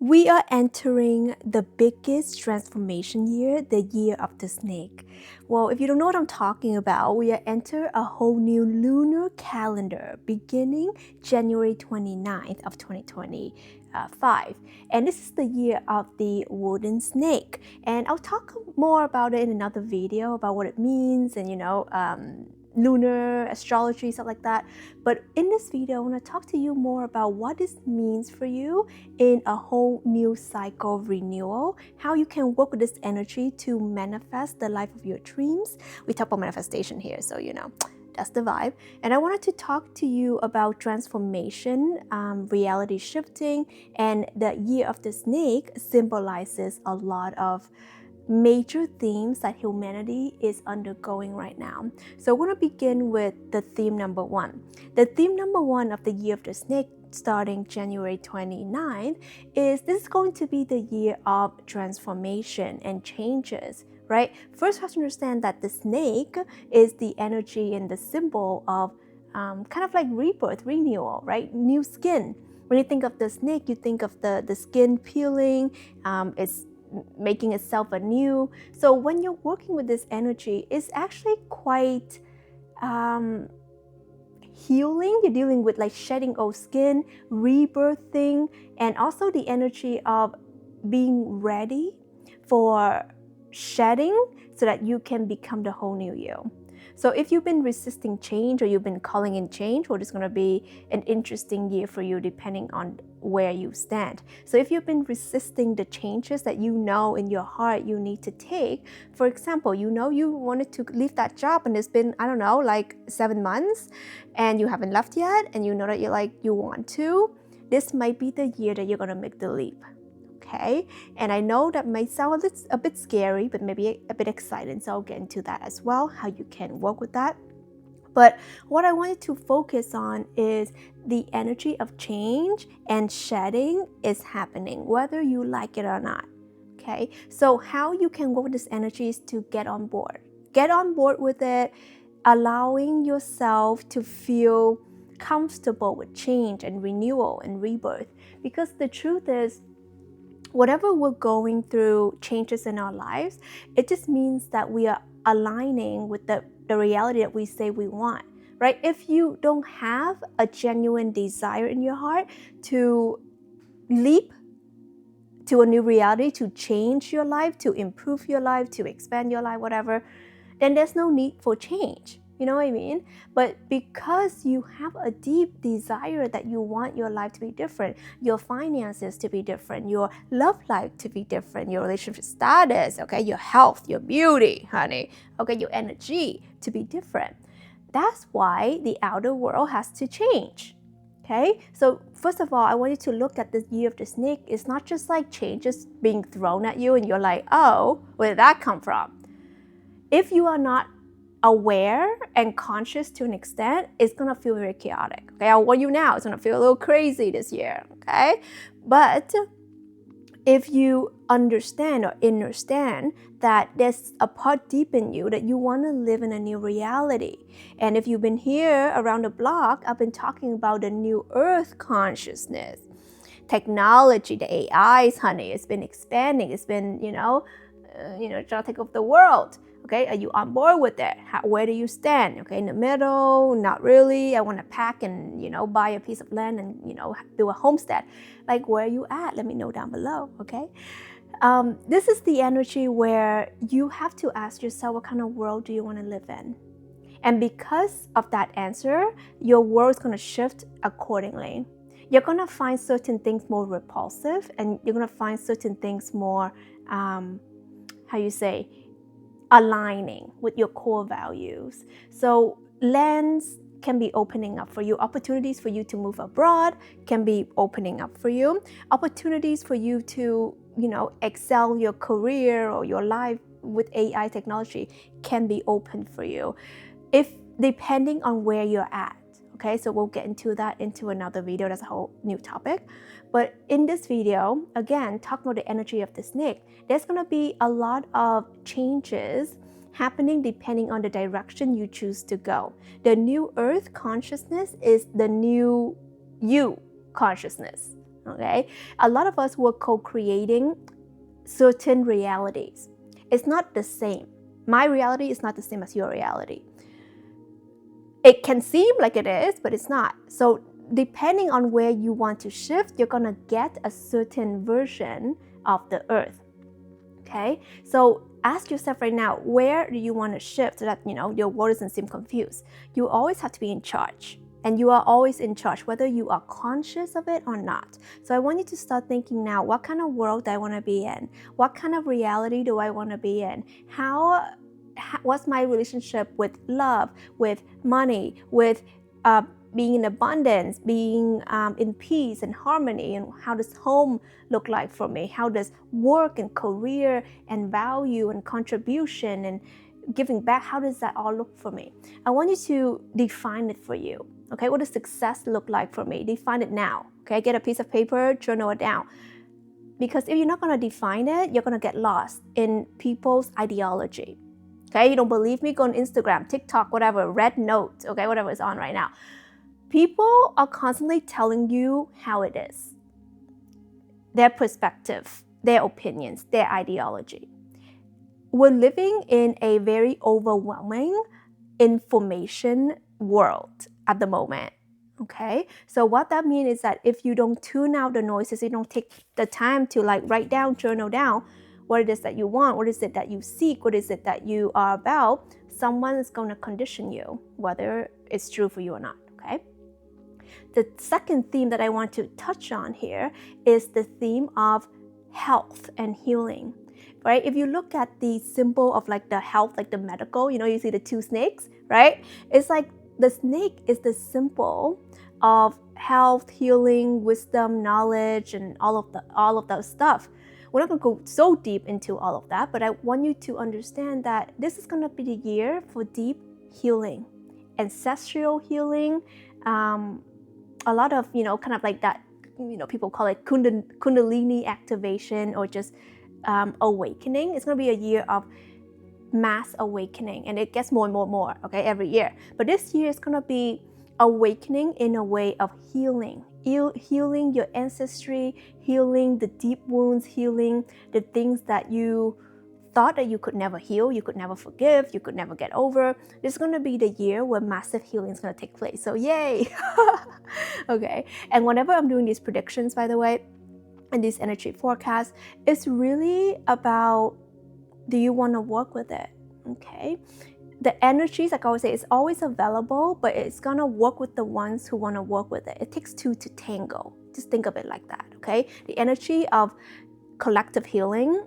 We are entering the biggest transformation year, the year of the snake. Well, if you don't know what I'm talking about, we are enter a whole new lunar calendar beginning January 29th of 2025. And this is the year of the wooden snake. And I'll talk more about it in another video about what it means and, lunar astrology, stuff like that. But in this video, I want to talk to you more about what this means for you in a whole new cycle of renewal, how you can work with this energy to manifest the life of your dreams. We talk about manifestation here, so that's the vibe. And I wanted to talk to you about transformation, reality shifting, and the year of the snake symbolizes a lot of major themes that humanity is undergoing right now. So we're going to begin with the theme number one. The theme number one of the year of the snake starting January 29th is this is going to be the year of transformation and changes, right? First, you have to understand that the snake is the energy and the symbol of kind of like rebirth, renewal, right? New skin. When you think of the snake, you think of the skin peeling, it's making itself anew. So when you're working with this energy, it's actually quite healing. You're dealing with like shedding old skin, rebirthing, and also the energy of being ready for shedding so that you can become the whole new you. So if you've been resisting change or you've been calling in change, well, it's going to be an interesting year for you depending on where you stand. So if you've been resisting the changes that you know in your heart you need to take, for example, you wanted to leave that job and it's been, like 7 months and you haven't left yet and you know that you want to, this might be the year that you're going to make the leap. Okay, and I know that might sound a bit scary, but maybe a bit exciting. So I'll get into that as well, how you can work with that. But what I wanted to focus on is the energy of change and shedding is happening, whether you like it or not. Okay, so how you can work with this energy is to get on board. Get on board with it, allowing yourself to feel comfortable with change and renewal and rebirth. Because the truth is, whatever we're going through, changes in our lives, it just means that we are aligning with the reality that we say we want, right? If you don't have a genuine desire in your heart to leap to a new reality, to change your life, to improve your life, to expand your life, whatever, then there's no need for change. You know what I mean? But because you have a deep desire that you want your life to be different, your finances to be different, your love life to be different, your relationship status, okay, your health, your beauty, honey, okay, your energy to be different. That's why the outer world has to change. Okay, so first of all, I want you to look at the year of the snake. It's not just like changes being thrown at you and you're like, oh, where did that come from? If you are not aware and conscious to an extent, it's gonna feel very chaotic. Okay, I'll warn you now, it's gonna feel a little crazy this year. Okay, but if you understand or understand that there's a part deep in you that you want to live in a new reality, and if you've been here around the block, I've been talking about the new earth consciousness, technology, the AIs, honey, it's been expanding, it's been trying to take over the world. Okay, are you on board with that? Where do you stand? Okay, in the middle, not really. I want to pack and buy a piece of land and build a homestead. Like, where are you at? Let me know down below. Okay, this is the energy where you have to ask yourself, what kind of world do you want to live in? And because of that answer, your world is going to shift accordingly. You're going to find certain things more repulsive, and you're going to find certain things more, aligning with your core values. So lands can be opening up for you. Opportunities for you to move abroad can be opening up for you. Opportunities for you to, excel your career or your life with AI technology can be open for you, if depending on where you're at. Okay, so we'll get into that into another video. That's a whole new topic. But in this video, again, talking about the energy of the snake, there's going to be a lot of changes happening depending on the direction you choose to go. The new earth consciousness is the new you consciousness. Okay, a lot of us were co-creating certain realities. It's not the same. My reality is not the same as your reality. It can seem like it is, but it's not. So depending on where you want to shift, you're gonna get a certain version of the earth. Okay, so ask yourself right now, where do you want to shift so that your world doesn't seem confused? You always have to be in charge, and you are always in charge, whether you are conscious of it or not. So I want you to start thinking now, what kind of world do I want to be in? What kind of reality do I want to be in? What's my relationship with love, with money, with being in abundance, being in peace and harmony, and how does home look like for me? How does work and career and value and contribution and giving back, how does that all look for me? I want you to define it for you. Okay, what does success look like for me? Define it now. Okay, get a piece of paper, journal it down. Because if you're not going to define it, you're going to get lost in people's ideology. Okay, you don't believe me? Go on Instagram, TikTok, whatever, Red Note, okay, whatever is on right now. People are constantly telling you how it is, their perspective, their opinions, their ideology. We're living in a very overwhelming information world at the moment. Okay, so what that means is that if you don't tune out the noises, you don't take the time to write down, journal down what it is that you want, what is it that you seek, what is it that you are about, someone is going to condition you, whether it's true for you or not. Okay. The second theme that I want to touch on here is the theme of health and healing, right? If you look at the symbol of the health, the medical, you see the two snakes, right? It's like the snake is the symbol of health, healing, wisdom, knowledge, and all of that stuff. We're not going to go so deep into all of that, but I want you to understand that this is going to be the year for deep healing, ancestral healing, a lot of, kind of like that, people call it kundalini activation or just awakening. It's going to be a year of mass awakening, and it gets more and more, okay, every year. But this year is going to be awakening in a way of healing your ancestry, healing the deep wounds, healing the things that you thought that you could never heal, you could never forgive, you could never get over. This is going to be the year where massive healing is going to take place. So yay. Okay, and whenever I'm doing these predictions, by the way, and these energy forecasts, it's really about, do you want to work with it? Okay, the energies, like I always say, it's always available, but it's gonna work with the ones who want to work with it. It takes two to tango. Just think of it like that. Okay, the energy of collective healing,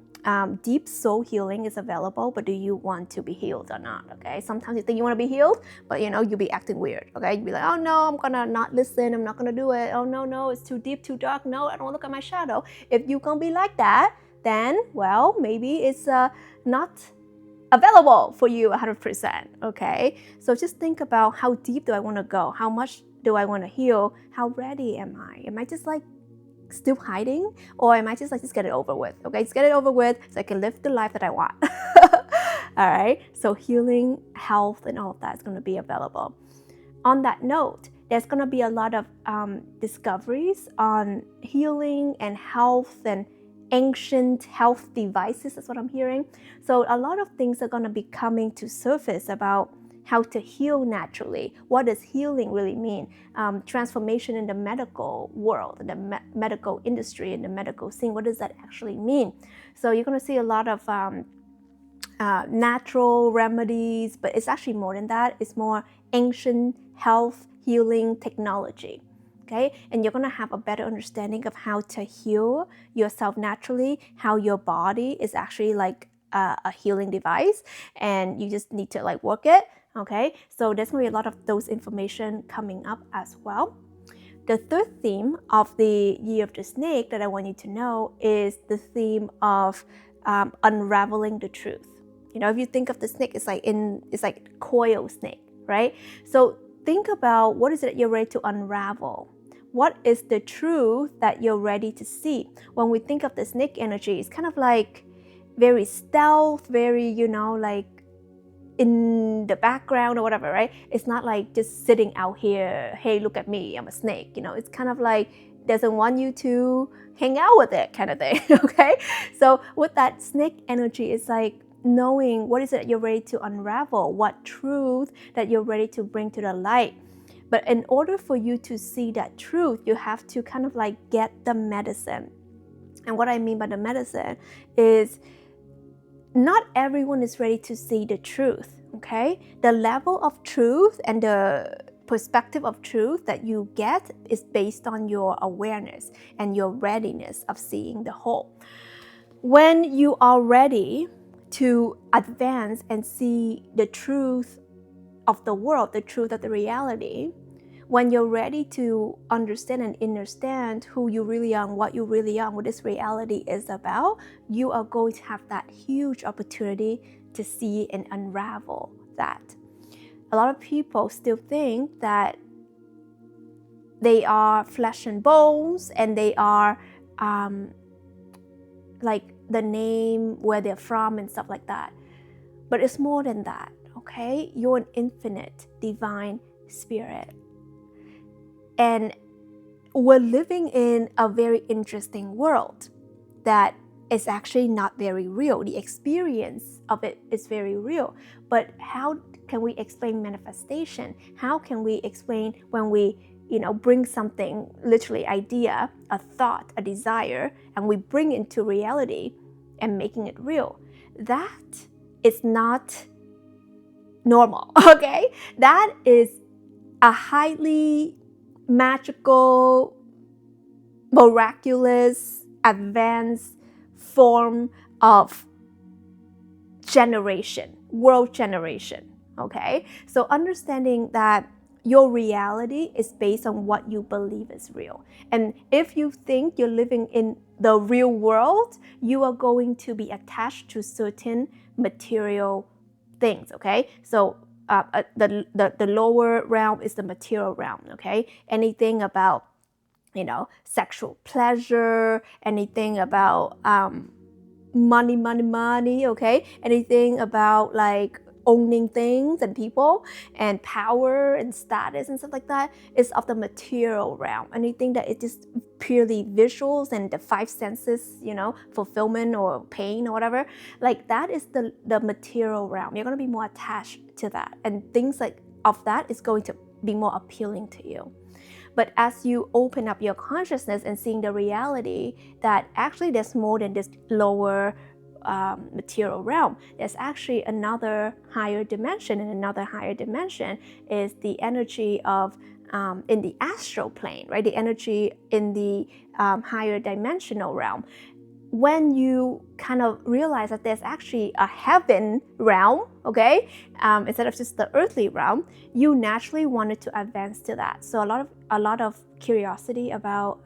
deep soul healing is available, but do you want to be healed or not? Okay, sometimes you think you want to be healed, but you'll be acting weird. Okay, you'll be like, oh no, I'm gonna not listen, I'm not gonna do it. Oh no, it's too deep, too dark. No, I don't look at my shadow. If you're gonna be like that, then well, maybe it's not available for you 100%. Okay, so just think about, how deep do I want to go? How much do I want to heal? How ready am I? Am I just still hiding, or am I just get it over with? Okay, just get it over with so I can live the life that I want. All right, so healing, health, and all of that is going to be available. On that note, there's going to be a lot of discoveries on healing and health and ancient health devices. That's what I'm hearing. So a lot of things are going to be coming to surface about how to heal naturally. What does healing really mean? Transformation in the medical world, in the medical industry, in the medical scene. What does that actually mean? So you're going to see a lot of natural remedies, but it's actually more than that. It's more ancient health healing technology. Okay, and you're going to have a better understanding of how to heal yourself naturally, how your body is actually a healing device, and you just need to work it. Okay, so there's going to be a lot of those information coming up as well. The third theme of the Year of the Snake that I want you to know is the theme of unraveling the truth. If you think of the snake, it's like coil snake, right? So think about, what is it that you're ready to unravel? What is the truth that you're ready to see? When we think of the snake energy, it's kind of very stealth, very, in the background or whatever, right? It's not just sitting out here, hey, look at me, I'm a snake. It's kind of doesn't want you to hang out with it, kind of thing. Okay, so with that snake energy, it's like knowing what is it you're ready to unravel, what truth that you're ready to bring to the light. But in order for you to see that truth, you have to kind of like get the medicine. And what I mean by the medicine is not everyone is ready to see the truth, okay? The level of truth and the perspective of truth that you get is based on your awareness and your readiness of seeing the whole. When you are ready to advance and see the truth of the world, the truth of the reality, when you're ready to understand and understand who you really are and what you really are, what this reality is about, you are going to have that huge opportunity to see and unravel that. A lot of people still think that they are flesh and bones and they are like the name, where they're from and stuff like that. But it's more than that, okay? You're an infinite divine spirit. And we're living in a very interesting world that is actually not very real. The experience of it is very real. But how can we explain manifestation? How can we explain when we, bring something, literally idea, a thought, a desire, and we bring it into reality and making it real? That is not normal, okay? That is a highly magical, miraculous, advanced form of generation, world generation, okay? So understanding that your reality is based on what you believe is real. And if you think you're living in the real world, you are going to be attached to certain material things, okay? So the lower realm is the material realm, okay? Anything about, sexual pleasure, anything about money, okay? Anything about like owning things and people and power and status and stuff like that is of the material realm. Anything that it is purely visuals and the five senses, fulfillment or pain or whatever, like that is the material realm. You're going to be more attached to that, and things like of that is going to be more appealing to you. But as you open up your consciousness and seeing the reality that actually there's more than this lower material realm, there's actually another higher dimension, and another higher dimension is the energy of in the astral plane, right? The energy in the higher dimensional realm. When you kind of realize that there's actually a heaven realm, okay, instead of just the earthly realm, you naturally wanted to advance to that. So a lot of curiosity about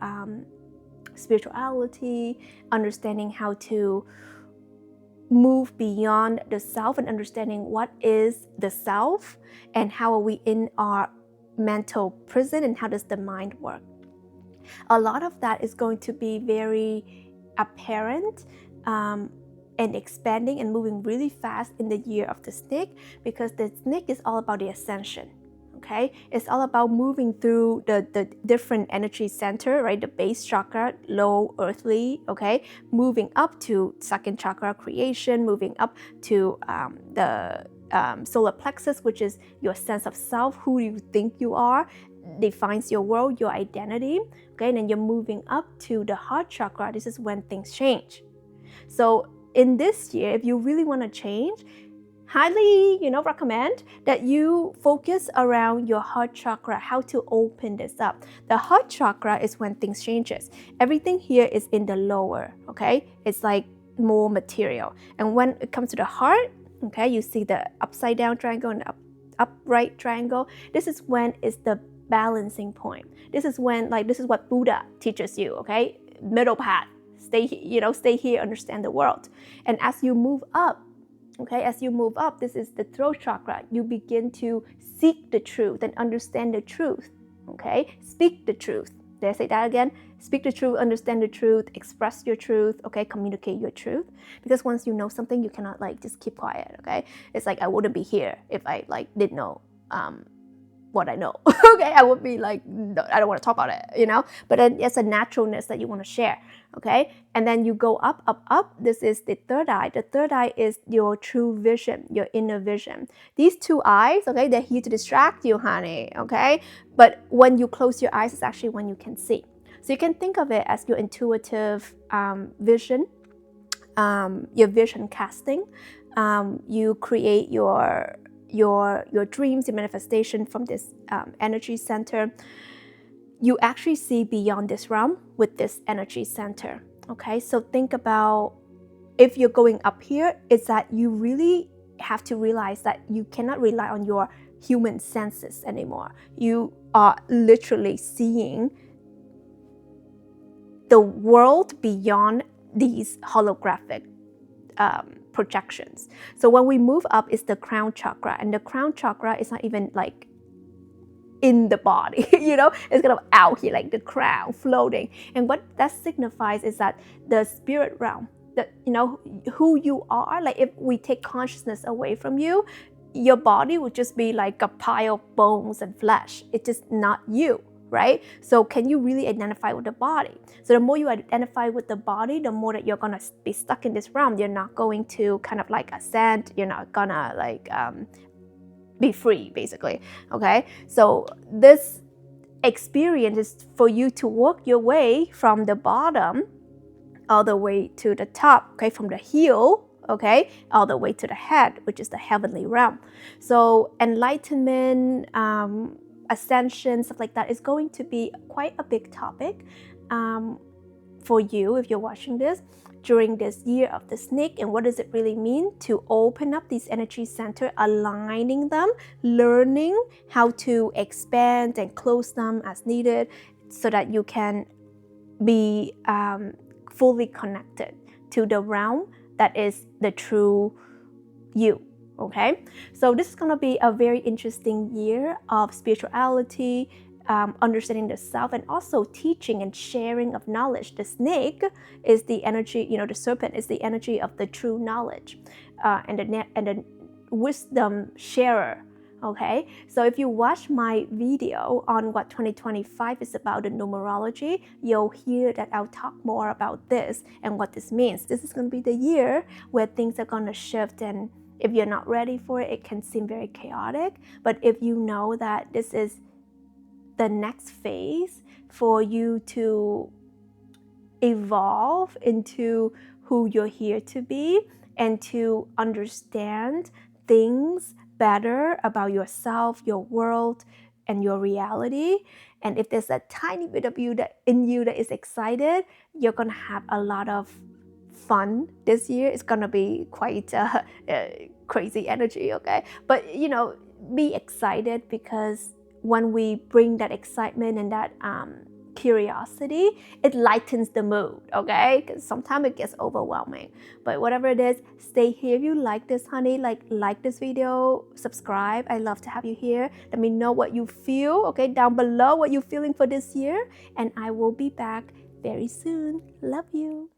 spirituality, understanding how to move beyond the self and understanding what is the self and how are we in our mental prison and how does the mind work. A lot of that is going to be very apparent and expanding and moving really fast in the year of the snake, because the snake is all about the ascension. Okay, it's all about moving through the different energy center, right? The base chakra, low earthly, okay, moving up to second chakra, creation, moving up to the solar plexus, which is your sense of self, who you think you are, defines your world, your identity, okay, and then you're moving up to the heart chakra. This is when things change. So in this year, if you really want to change, highly, recommend that you focus around your heart chakra, how to open this up. The heart chakra is when things changes. Everything here is in the lower, okay? It's like more material. And when it comes to the heart, okay, you see the upside down triangle and the upright triangle. This is when it's the balancing point. This is when, this is what Buddha teaches you, okay? Middle path. Stay here, understand the world. And as you move up, okay, this is the throat chakra. You begin to seek the truth and understand the truth, okay? Speak the truth. Did I say that again? Speak the truth, understand the truth, express your truth, okay? Communicate your truth. Because once you know something, you cannot just keep quiet, okay? It's like I wouldn't be here if I didn't know what I know. Okay, I would be like, no, I don't want to talk about it, but then it's a naturalness that you want to share. Okay, and then you go up, up, up. This is the third eye. The third eye is your true vision, your inner vision. These two eyes, okay, they're here to distract you, honey. Okay, but when you close your eyes, it's actually when you can see. So you can think of it as your intuitive vision, your vision casting. You create your dreams, your manifestation from this energy center. You actually see beyond this realm with this energy center. Okay, so think about, if you're going up here, is that you really have to realize that you cannot rely on your human senses anymore. You are literally seeing the world beyond these holographic projections. So when we move up, it's the crown chakra, and the crown chakra is not even like in the body, it's kind of out here, like the crown floating. And what that signifies is that the spirit realm, that who you are, like if we take consciousness away from you, your body would just be like a pile of bones and flesh. It's just not you, right? So can you really identify with the body? So the more you identify with the body, the more that you're gonna be stuck in this realm. You're not going to kind of like ascend. You're not gonna like be free, basically. Okay, so this experience is for you to work your way from the bottom all the way to the top. Okay, from the heel, okay, all the way to the head, which is the heavenly realm. So enlightenment, ascension, stuff like that is going to be quite a big topic for you if you're watching this during this year of the snake. And what does it really mean to open up these energy center, aligning them, learning how to expand and close them as needed, so that you can be fully connected to the realm that is the true you. Okay, so this is going to be a very interesting year of spirituality, understanding the self, and also teaching and sharing of knowledge. The snake is the energy, the serpent is the energy of the true knowledge, and the wisdom sharer. Okay, so if you watch my video on what 2025 is about, the numerology, you'll hear that I'll talk more about this and what this means. This is going to be the year where things are going to shift, and if you're not ready for it, it can seem very chaotic. But if you know that this is the next phase for you to evolve into who you're here to be, and to understand things better about yourself, your world, and your reality. And if there's a tiny bit of you that is excited, you're gonna have a lot of fun this year. It's gonna be quite crazy energy, okay? But be excited, because when we bring that excitement and that curiosity, it lightens the mood, okay? Because sometimes it gets overwhelming. But whatever it is, stay here. If you like this, honey, like this video, subscribe. I love to have you here. Let me know what you feel, okay, down below, what you're feeling for this year. And I will be back very soon. Love you.